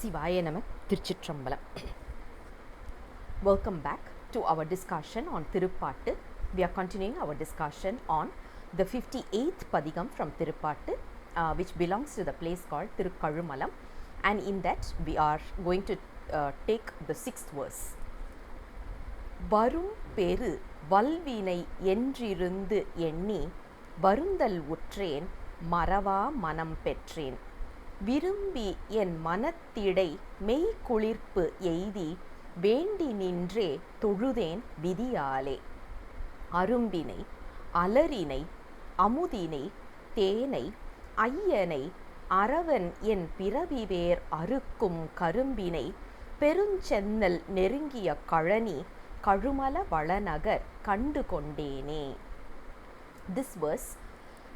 Sivaya Nama Thiruppaatu. Welcome back to our discussion on Thiruppaatu. We are continuing our discussion on the 58th Padigam from Thiruppaatu, which belongs to the place called Thirukazhumalam, and in that we are going to take the 6th verse. Varum peru valvinai yendrirunthu enni varunthal utren maravaa manam petren virumpi manathu meykulirpu yeythi vendi ninre vithi yaaley arumbinai alarinai amudhinai thenai aiyanai aravan piravi arukkum karumbinai perum neringiya kalani kazhumala valanagar kandu kondene. This verse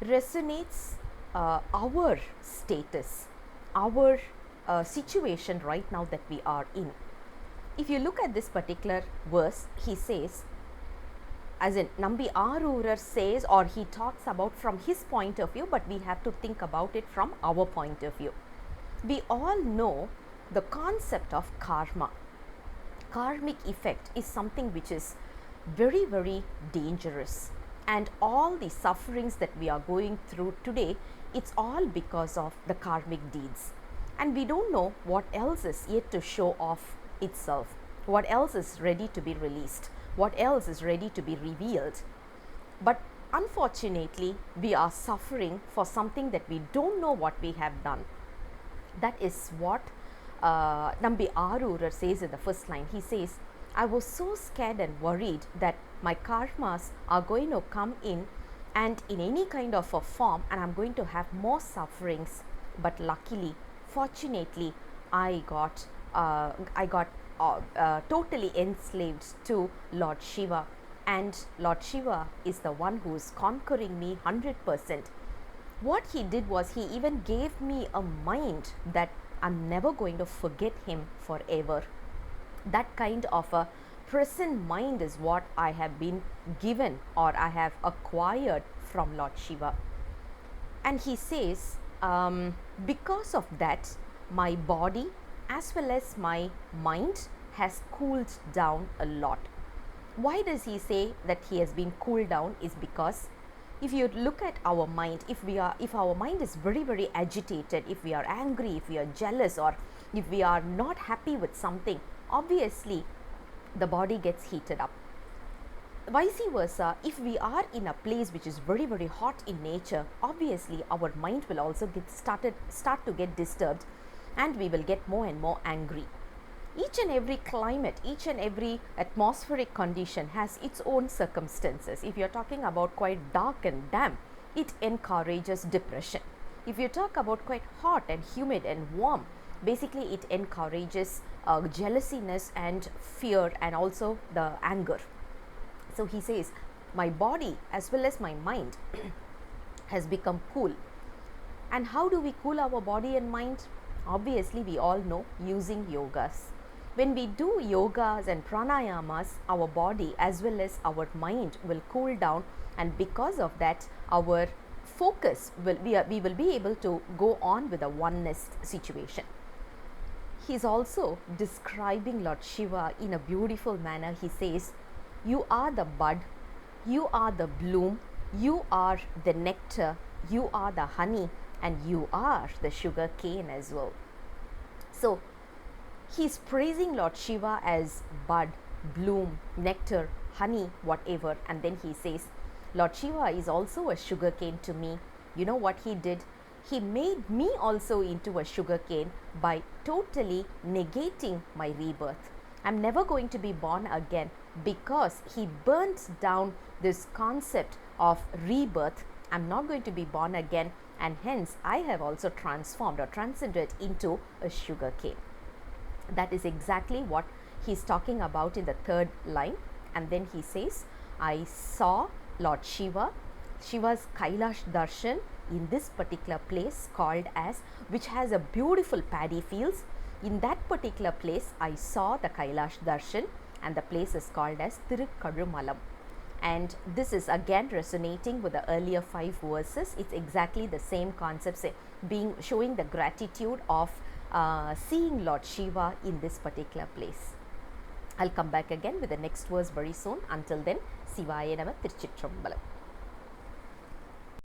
resonates our status, our situation right now that we are in. If you look at this particular verse, he says, as in Nambi Arurar says, or he talks about from his point of view, but we have to think about it from our point of view. We all know the concept of karma. Karmic effect is something which is very, very dangerous, and all the sufferings that we are going through today, it's all because of the karmic deeds, and we don't know what else is yet to show off itself, what else is ready to be released, what else is ready to be revealed. But unfortunately, we are suffering for something that we don't know what we have done. That is what Nambi Arurar says in the first line. He says, I was so scared and worried that my karmas are going to come in and in any kind of a form, and I'm going to have more sufferings. But luckily, fortunately, I got totally enslaved to Lord Shiva, and Lord Shiva is the one who is conquering me 100%. What he did was he even gave me a mind that I'm never going to forget him forever. That kind of a present mind is what I have been given, or I have acquired from Lord Shiva. And he says, because of that, my body as well as my mind has cooled down a lot. Why does he say that he has been cooled down? Is because if you look at our mind, if our mind is very, very agitated, if we are angry, if we are jealous, or if we are not happy with something, obviously the body gets heated up. Vice versa, if we are in a place which is very, very hot in nature, obviously our mind will also start to get disturbed, and we will get more and more angry. Each and every climate, each and every atmospheric condition has its own circumstances. If you are talking about quite dark and damp, it encourages depression. If you talk about quite hot and humid and warm, basically it encourages jealousiness and fear, and also the anger. So he says, my body as well as my mind has become cool. And how do we cool our body and mind? Obviously, we all know, using yogas. When we do yogas and pranayamas, our body as well as our mind will cool down, and because of that, our focus we will be able to go on with a oneness situation. He is also describing Lord Shiva in a beautiful manner. He says, you are the bud, you are the bloom, you are the nectar, you are the honey, and you are the sugar cane as well. So he is praising Lord Shiva as bud, bloom, nectar, honey, whatever, and then he says, Lord Shiva is also a sugar cane to me. You know what he did? He made me also into a sugar cane by totally negating my rebirth. I'm never going to be born again, because he burnt down this concept of rebirth. I'm not going to be born again, and hence I have also transformed or transcended into a sugar cane. That is exactly what he's talking about in the third line. And then he says, I saw Lord Shiva, Shiva's Kailash Darshan in this particular place called as, which has a beautiful paddy fields. In that particular place, I saw the Kailash Darshan, and the place is called as Thirukazhumalam. And this is again resonating with the earlier 5 verses. It's exactly the same concept, showing the gratitude of seeing Lord Shiva in this particular place. I'll come back again with the next verse very soon. Until then, Sivaya Nama Thirumbalam.